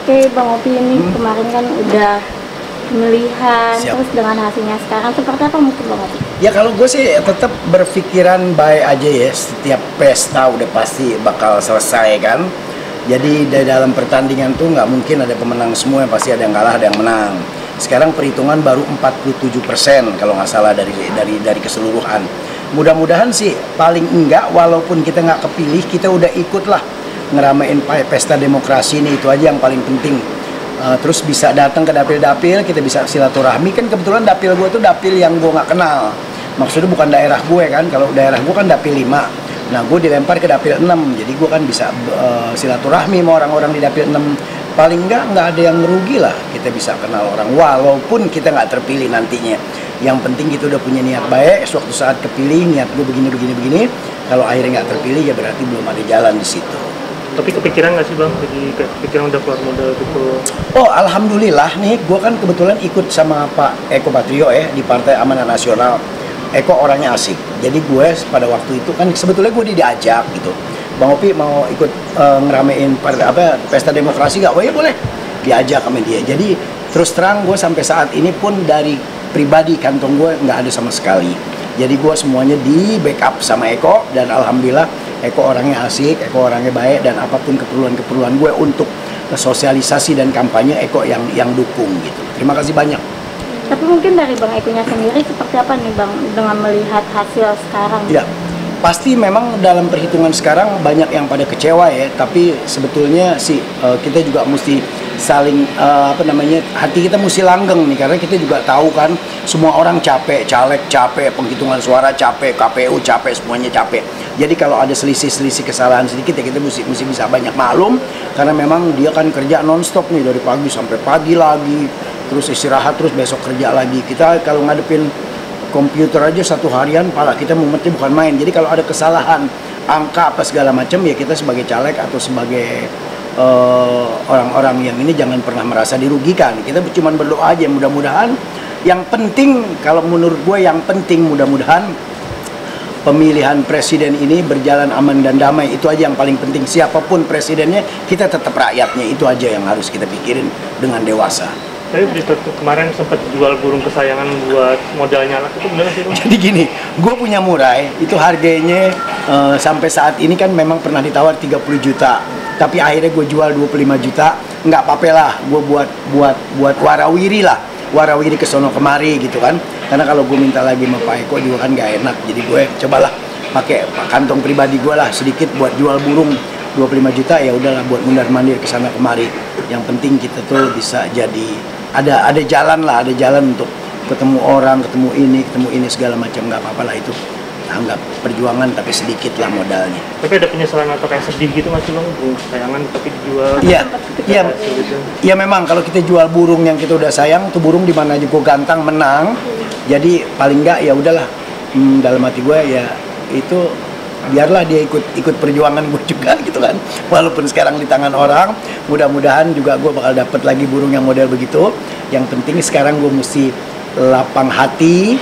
Oke, Bang Opi ini kemarin kan udah pemilihan, terus dengan hasilnya sekarang seperti apa mungkin Bang Opi? Ya kalau gue sih tetap berpikiran baik aja ya, setiap pesta udah pasti bakal selesai kan. Jadi di dalam pertandingan tuh nggak mungkin ada pemenang semua, pasti ada yang kalah, ada yang menang. Sekarang perhitungan baru 47% kalau nggak salah dari keseluruhan. Mudah-mudahan sih paling enggak walaupun kita nggak kepilih, kita udah ikut lah ngeramein pesta demokrasi ini, itu aja yang paling penting. Terus bisa datang ke dapil-dapil, kita bisa silaturahmi. Kan kebetulan dapil gue tuh dapil yang gue nggak kenal, maksudnya bukan daerah gue kan. Kalau daerah gue kan dapil 5, nah gue dilempar ke dapil 6, jadi gue kan bisa silaturahmi sama orang-orang di dapil 6. Paling nggak ada yang merugi lah, kita bisa kenal orang walaupun kita nggak terpilih nantinya. Yang penting kita udah punya niat baik, suatu saat kepilih niat gue begini. Kalau akhirnya nggak terpilih ya berarti belum ada jalan di situ. Tapi kepikiran nggak sih Bang, jadi kepikiran udah keluar modal gitu? Oh alhamdulillah nih, gue kan kebetulan ikut sama Pak Eko Patrio ya di Partai Amanat Nasional. Eko orangnya asik, jadi gue pada waktu itu kan sebetulnya gue diajak gitu, Bang Opi mau ikut ngeramein pesta demokrasi gak? Oh ya boleh, diajak sama dia. Jadi terus terang gue sampai saat ini pun dari pribadi kantong gue nggak ada sama sekali. Jadi gue semuanya di backup sama Eko, dan alhamdulillah Eko orangnya asik, Eko orangnya baik, dan apapun keperluan gue untuk sosialisasi dan kampanye, Eko yang dukung gitu. Terima kasih banyak. Tapi mungkin dari Bang Eko-nya sendiri seperti apa nih Bang dengan melihat hasil sekarang? Ya, pasti memang dalam perhitungan sekarang banyak yang pada kecewa ya. Tapi sebetulnya sih kita juga mesti saling hati kita mesti langgeng nih, karena kita juga tahu kan semua orang capek, caleg capek, penghitungan suara capek, KPU capek, semuanya capek. Jadi kalau ada selisih kesalahan sedikit ya kita mesti bisa banyak maklum, karena memang dia kan kerja nonstop nih dari pagi sampai pagi lagi, terus istirahat, terus besok kerja lagi. Kita kalau ngadepin komputer aja satu harian, pala kita mumetnya bukan main. Jadi kalau ada kesalahan angka apa segala macam ya, kita sebagai caleg atau sebagai orang-orang yang ini jangan pernah merasa dirugikan. Kita cuma berdoa aja, mudah-mudahan yang penting, kalau menurut gue yang penting mudah-mudahan pemilihan presiden ini berjalan aman dan damai. Itu aja yang paling penting. Siapapun presidennya, kita tetap rakyatnya. Itu aja yang harus kita pikirin dengan dewasa. Tapi berita kemarin sempat jual burung kesayangan buat modalnya lah, itu benar sih Bang? Jadi gini, gue punya murai, itu harganya sampai saat ini kan memang pernah ditawar 30 juta. Tapi akhirnya gue jual 25 juta. Nggak apa-apa lah, gue buat warawiri lah. Warawiri kesono kemari gitu kan. Karena kalau gue minta lagi sama Pak Eko juga kan nggak enak. Jadi gue cobalah pakai kantong pribadi gue lah sedikit buat jual burung 25 juta, ya udahlah buat mundar-mandir ke sana kemari. Yang penting kita tuh bisa jadi ada jalan lah, ada jalan untuk ketemu orang, ketemu ini segala macam. Nggak apa-apa lah itu. Anggap perjuangan tapi sedikit lah modalnya. Tapi ada penyesalan atau kayak sedih gitu masih Bang, burung kesayangan tapi dijual? Iya memang kalau kita jual burung yang kita udah sayang, tuh burung di mana aja gue gantang menang. Jadi paling nggak ya udahlah, dalam hati gue ya itu biarlah dia ikut perjuangan gue juga gitu kan. Walaupun sekarang di tangan orang, mudah-mudahan juga gue bakal dapet lagi burung yang model begitu. Yang penting sekarang gue mesti lapang hati,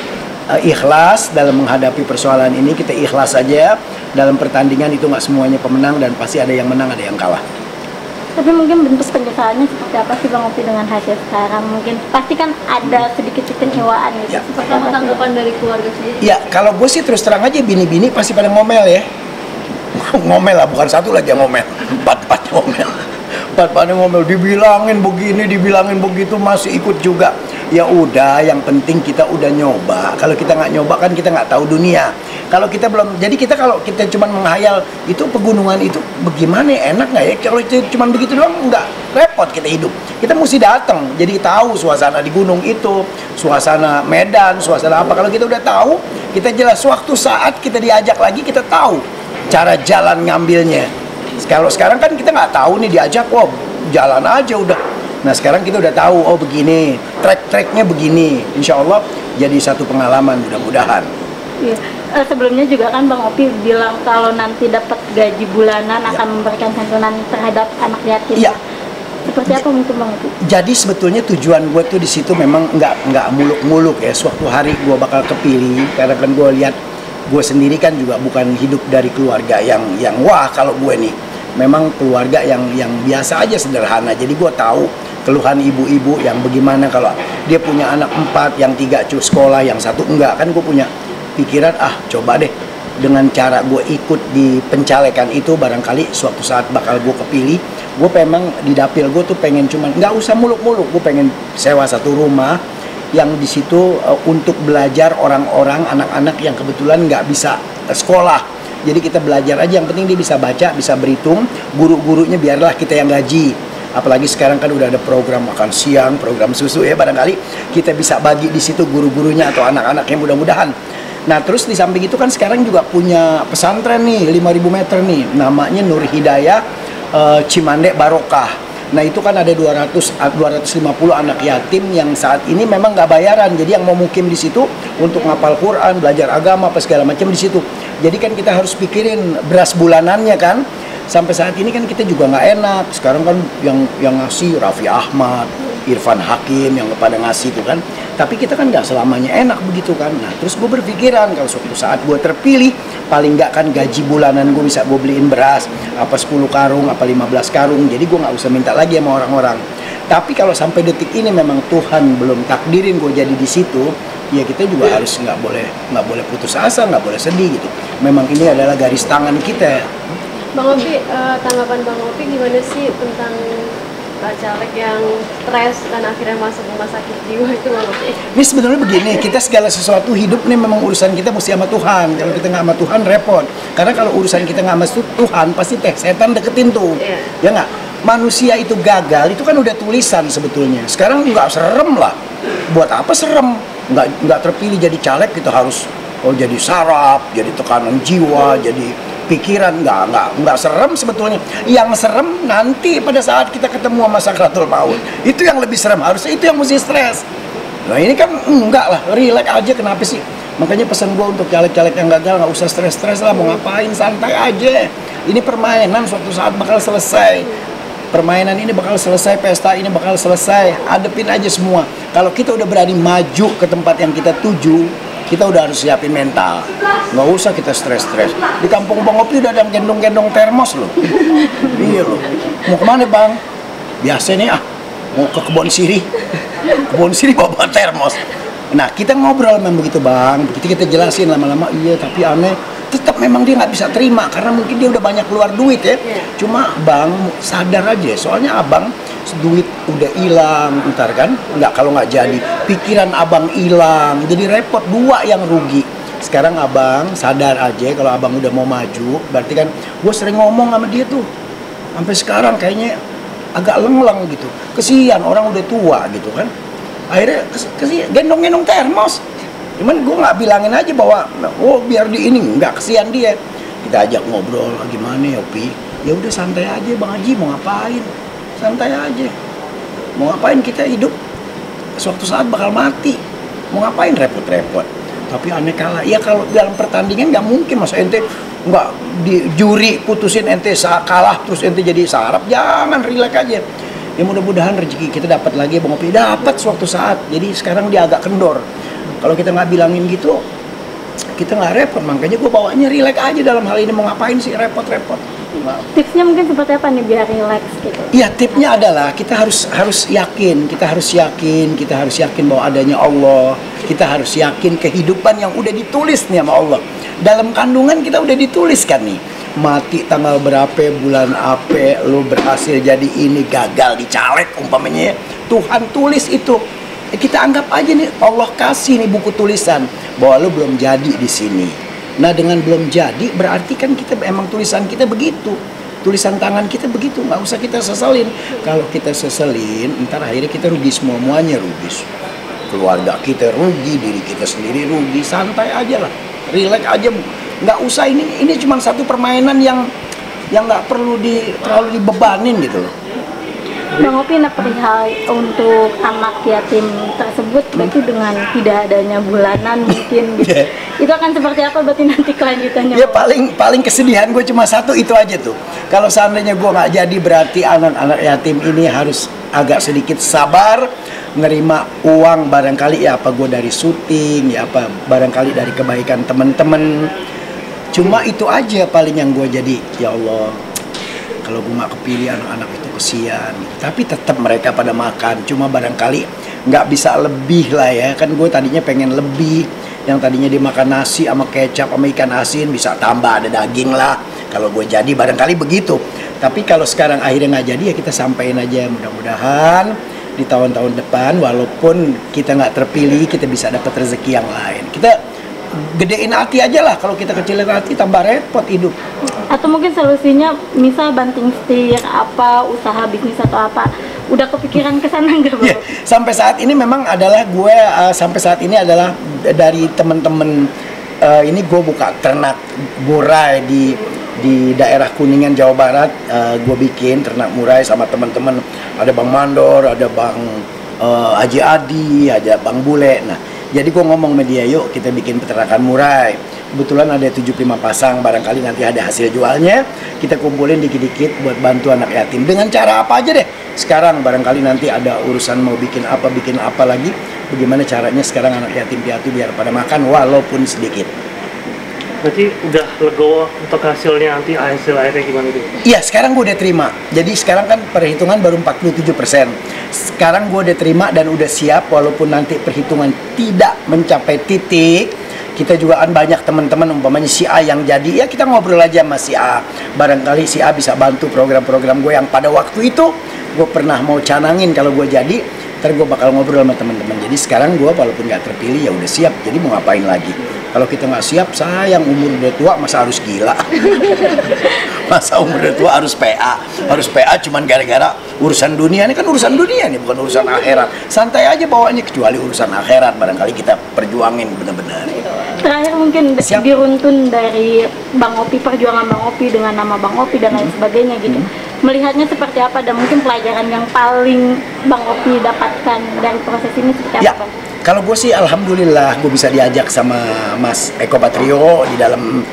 ikhlas dalam menghadapi persoalan ini. Kita ikhlas aja. Dalam pertandingan itu nggak semuanya pemenang, dan pasti ada yang menang, ada yang kalah. Tapi mungkin bentuk penyesalannya seperti apa sih Bang Opi dengan hasil sekarang? Mungkin pasti kan ada sedikit kekecewaan gitu. Ya. Seperti apa tanggapan dari keluarga sendiri? Ya kalau gue sih terus terang aja, bini-bini pasti pada ngomel ya. Ngomel lah, bukan satu lagi yang ngomel, empat ngomel. Empat ngomel, dibilangin begini, dibilangin begitu, masih ikut juga. Ya udah, yang penting kita udah nyoba. Kalau kita nggak nyoba kan kita nggak tahu dunia. Kalau kita belum, jadi kita kalau kita cuma menghayal itu pegunungan itu bagaimana, enak nggak ya? Kalau itu cuma begitu doang nggak, repot kita hidup. Kita mesti datang, jadi tahu suasana di gunung itu, suasana Medan, suasana apa. Kalau kita udah tahu, kita jelas waktu saat kita diajak lagi kita tahu cara jalan ngambilnya. Kalau sekarang kan kita nggak tahu nih, diajak, oh jalan aja udah. Nah sekarang kita udah tahu, oh begini, track-tracknya begini. Insya Allah jadi satu pengalaman mudah-mudahan. Iya. Sebelumnya juga kan Bang Opi bilang kalau nanti dapat gaji bulanan akan memberikan santunan terhadap anak yatim. Iya. Seperti apa mungkin Bang Opi? Jadi sebetulnya tujuan gue tuh di situ memang nggak muluk-muluk ya. Suatu hari gue bakal kepilih, karena kan gue lihat gue sendiri kan juga bukan hidup dari keluarga yang wah kalau gue nih. memang keluarga yang biasa aja, sederhana. Jadi gue tahu keluhan ibu-ibu yang bagaimana kalau dia punya anak 4, yang 3 sekolah, yang 1 enggak. Kan gue punya pikiran, coba deh dengan cara gue ikut di pencalekan itu, barangkali suatu saat bakal gue kepilih. Gue memang di dapil gue tuh pengen cuman nggak usah muluk-muluk, gue pengen sewa satu rumah yang di situ untuk belajar orang-orang, anak-anak yang kebetulan nggak bisa sekolah. Jadi kita belajar aja, yang penting dia bisa baca, bisa berhitung. Guru-gurunya biarlah kita yang gaji. Apalagi sekarang kan udah ada program makan siang, program susu ya, barangkali kita bisa bagi di situ guru-gurunya atau anak-anaknya, mudah-mudahan. Nah terus di samping itu kan sekarang juga punya pesantren nih, 5.000 meter nih, namanya Nur Hidayah Cimande Barokah. Nah itu kan ada 250 anak yatim yang saat ini memang nggak bayaran. Jadi yang mau mukim di situ untuk ngapal Quran, belajar agama, apa segala macam di situ. Jadi kan kita harus pikirin beras bulanannya kan. Sampai saat ini kan kita juga nggak enak. Sekarang kan yang ngasih Raffi Ahmad, Irfan Hakim yang kepada ngasih itu kan. Tapi kita kan nggak selamanya enak begitu kan. Nah terus gue berpikiran kalau suatu saat gue terpilih, paling nggak kan gaji bulanan gue bisa gue beliin beras apa 10 karung apa 15 karung. Jadi gue nggak usah minta lagi sama orang-orang. Tapi kalau sampai detik ini memang Tuhan belum takdirin gue jadi di situ, ya kita juga harus nggak boleh putus asa, nggak boleh sedih gitu. Memang ini adalah garis tangan kita. Bang Opi, tanggapan Bang Opi gimana sih tentang caleg yang stres dan akhirnya masuk rumah sakit jiwa itu, Bang Opi? Ini sebenarnya begini, kita segala sesuatu hidup nih memang urusan kita mesti sama Tuhan. Kalau kita nggak sama Tuhan repot. Karena kalau urusan kita nggak sama Tuhan, pasti setan deketin tuh. Ya nggak? Manusia itu gagal, itu kan udah tulisan sebetulnya. Sekarang nggak serem lah. Buat apa serem? Nggak terpilih jadi caleg kita harus jadi saraf, jadi tekanan jiwa, jadi pikiran. Nggak serem sebetulnya. Yang serem nanti pada saat kita ketemu sama sakratul maut, itu yang lebih serem. Harusnya itu yang mesti stres. Nah ini kan enggak lah, relax aja. Kenapa sih? Makanya pesan gue untuk caleg-caleg yang gagal, nggak usah stres-stres lah. Mau ngapain, santai aja. Ini permainan, suatu saat bakal selesai. Permainan ini bakal selesai, pesta ini bakal selesai. Adepin aja semua. Kalau kita udah berani maju ke tempat yang kita tuju, kita udah harus siapin mental. Nggak usah kita stres-stres. Di kampung Bang Opi udah ada yang gendong-gendong termos loh. Iya loh. Mau kemana Bang? Biasa nih mau ke kebun sirih. Kebun sirih bawa termos. Nah kita ngobrol memang begitu Bang. Begitu kita jelasin lama-lama, iya tapi aneh. Tetap memang dia nggak bisa terima karena mungkin dia udah banyak keluar duit ya. Cuma Bang sadar aja, soalnya Abang duit udah hilang ntar kan, kalau nggak jadi pikiran Abang hilang, jadi repot, 2 yang rugi. Sekarang Abang sadar aja kalau Abang udah mau maju, berarti kan gue sering ngomong sama dia tuh sampai sekarang kayaknya agak lengleng gitu, kesian orang udah tua gitu kan. Akhirnya kesian gendong-gendong termos. Cuman gue nggak bilangin aja bahwa biar di ini, nggak, kesian dia. Kita ajak ngobrol, gimana ya Pi? Ya udah santai aja Bang Haji, mau ngapain? Santai aja. Mau ngapain, kita hidup suatu saat bakal mati. Mau ngapain repot-repot? Tapi aneh kalah. Ya kalau dalam pertandingan nggak mungkin masa ente nggak di juri putusin ente kalah terus ente jadi sarap. Jangan, relax aja. Ya mudah-mudahan rezeki kita dapat lagi Bang Opi, dapat suatu saat. Jadi sekarang dia agak kendor. Kalau kita nggak bilangin gitu, kita nggak repot. Makanya gue bawanya relax aja dalam hal ini. Mau ngapain sih repot-repot? Tipsnya mungkin seperti apa nih biar relax gitu? Iya, tipnya adalah kita harus yakin, kita harus yakin bahwa adanya Allah. Kita harus yakin kehidupan yang udah ditulis nih sama Allah. Dalam kandungan kita udah dituliskan nih. Mati tanggal berapa, bulan apa, lo berhasil jadi ini, gagal di caleg umpamanya ya. Tuhan tulis itu. Kita anggap aja nih Allah kasih nih buku tulisan bahwa lo belum jadi di sini. Nah dengan belum jadi berarti kan kita emang tulisan kita begitu, tulisan tangan kita begitu, nggak usah kita seselin. Kalau kita seselin, ntar akhirnya kita rugi, semuanya rugi. Keluarga kita rugi, diri kita sendiri rugi. Santai aja lah, relax aja, nggak usah ini cuma satu permainan yang nggak perlu terlalu dibebanin gitu loh. Bang Opi, perihal untuk anak yatim tersebut berarti dengan tidak adanya bulanan mungkin gitu. Itu akan seperti apa berarti nanti kelanjutannya? Ya paling kesedihan gue cuma satu itu aja tuh. Kalau seandainya gue nggak jadi berarti anak-anak yatim ini harus agak sedikit sabar nerima uang, barangkali ya apa gue dari syuting, ya apa barangkali dari kebaikan teman-teman. Cuma itu aja paling yang gue jadi, ya Allah. kalau gue nggak kepilih anak-anak itu kesian. Tapi tetap mereka pada makan, cuma barangkali nggak bisa lebih lah ya. Kan gue tadinya pengen lebih, yang tadinya dimakan nasi sama kecap sama ikan asin bisa tambah ada daging lah. Kalau gue jadi barangkali begitu. Tapi kalau sekarang akhirnya nggak jadi ya kita sampaikan aja, mudah-mudahan di tahun-tahun depan walaupun kita nggak terpilih kita bisa dapat rezeki yang lain. Kita gedein hati aja lah, kalau kita kecilin hati tambah repot hidup. Atau mungkin solusinya misal banting setir apa usaha bisnis atau apa, udah kepikiran ke sana nggak Bang? Yeah. Sampai saat ini memang adalah gue sampai saat ini adalah dari temen-temen ini gue buka ternak murai di daerah Kuningan Jawa Barat. Gue bikin ternak murai sama teman-teman, ada Bang Mandor, ada Bang Haji Adi, ada Bang Bule. Nah, jadi gue ngomong sama dia, yuk kita bikin peternakan murai. Kebetulan ada 75 pasang, barangkali nanti ada hasil jualnya, kita kumpulin dikit-dikit buat bantu anak yatim. Dengan cara apa aja deh. Sekarang barangkali nanti ada urusan mau bikin apa lagi. Bagaimana caranya sekarang anak yatim piatu biar pada makan walaupun sedikit. Berarti udah legowo untuk hasilnya, nanti hasil akhirnya gimana tuh? Iya, sekarang gue udah terima. Jadi sekarang kan perhitungan baru 47%. Sekarang gue udah terima dan udah siap, walaupun nanti perhitungan tidak mencapai titik. Kita juga kan banyak teman-teman umpamanya si A yang jadi, ya kita ngobrol aja sama si A. Barangkali si A bisa bantu program-program gue yang pada waktu itu gue pernah mau canangin kalau gue jadi. Ntar gue bakal ngobrol sama teman-teman. Jadi sekarang gue walaupun nggak terpilih ya udah siap. Jadi mau ngapain lagi? Kalau kita nggak siap, sayang umur udah tua masa harus gila. Masa umur udah tua harus PA. Harus PA cuman gara-gara urusan dunia. Ini kan urusan dunia nih, bukan urusan akhirat. Santai aja bawaannya, kecuali urusan akhirat. Barangkali kita perjuangin benar-benar. Terakhir mungkin diruntun dari Bang Opi, perjuangan Bang Opi dengan nama Bang Opi dan lain sebagainya gitu. Melihatnya seperti apa dan mungkin pelajaran yang paling Bang Opi dapatkan dari proses ini seperti apa? Kalau gue sih alhamdulillah gue bisa diajak sama Mas Eko Patrio di dalam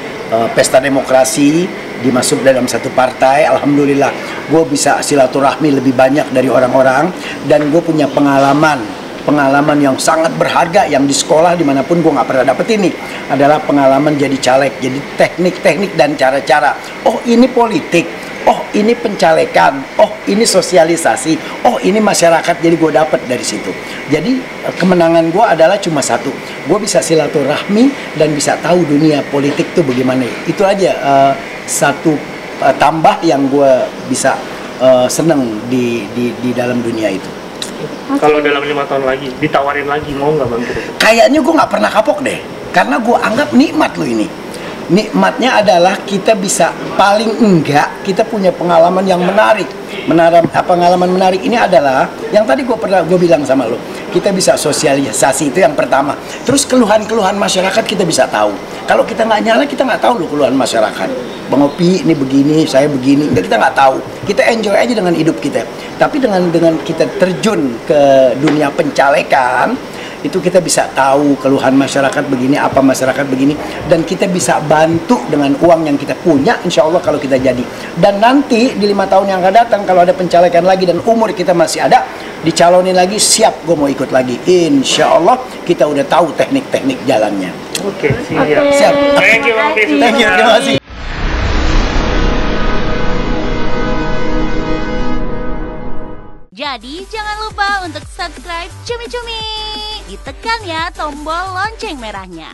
pesta demokrasi, dimasuk dalam satu partai. Alhamdulillah gue bisa silaturahmi lebih banyak dari orang-orang, dan gue punya pengalaman yang sangat berharga yang di sekolah dimanapun gue nggak pernah dapet. Ini adalah pengalaman jadi caleg, jadi teknik-teknik dan cara-cara. Oh ini politik, oh ini pencalekan, oh ini sosialisasi, oh ini masyarakat. Jadi gue dapet dari situ. Jadi kemenangan gue adalah cuma satu, gue bisa silaturahmi dan bisa tahu dunia politik tuh bagaimana. Itu aja satu tambah yang gue bisa seneng di dalam dunia itu. Kalau dalam 5 tahun lagi ditawarin lagi, mau nggak Bang? Kayaknya gue nggak pernah kapok deh, karena gue anggap nikmat loh ini. Nikmatnya adalah kita bisa, paling enggak kita punya pengalaman yang menarik. Pengalaman menarik ini adalah yang tadi gue bilang sama lo, kita bisa sosialisasi, itu yang pertama. Terus keluhan-keluhan masyarakat kita bisa tahu. Kalau kita nggak nyala, kita nggak tahu lo keluhan masyarakat. Bang Opi ini begini, saya begini, enggak, kita nggak tahu. Kita enjoy aja dengan hidup kita. Tapi dengan kita terjun ke dunia pencalekan, itu kita bisa tahu keluhan masyarakat begini, apa masyarakat begini, dan kita bisa bantu dengan uang yang kita punya, insya Allah kalau kita jadi. Dan nanti di 5 tahun yang akan datang, kalau ada pencalekan lagi dan umur kita masih ada, dicalonin lagi, siap gue mau ikut lagi. Insya Allah kita udah tahu teknik-teknik jalannya. Oke, siap. Siap. Thank you, Bang. Thank you, terima kasih. Jadi jangan lupa untuk subscribe Cumi Cumi. Ditekan ya tombol lonceng merahnya.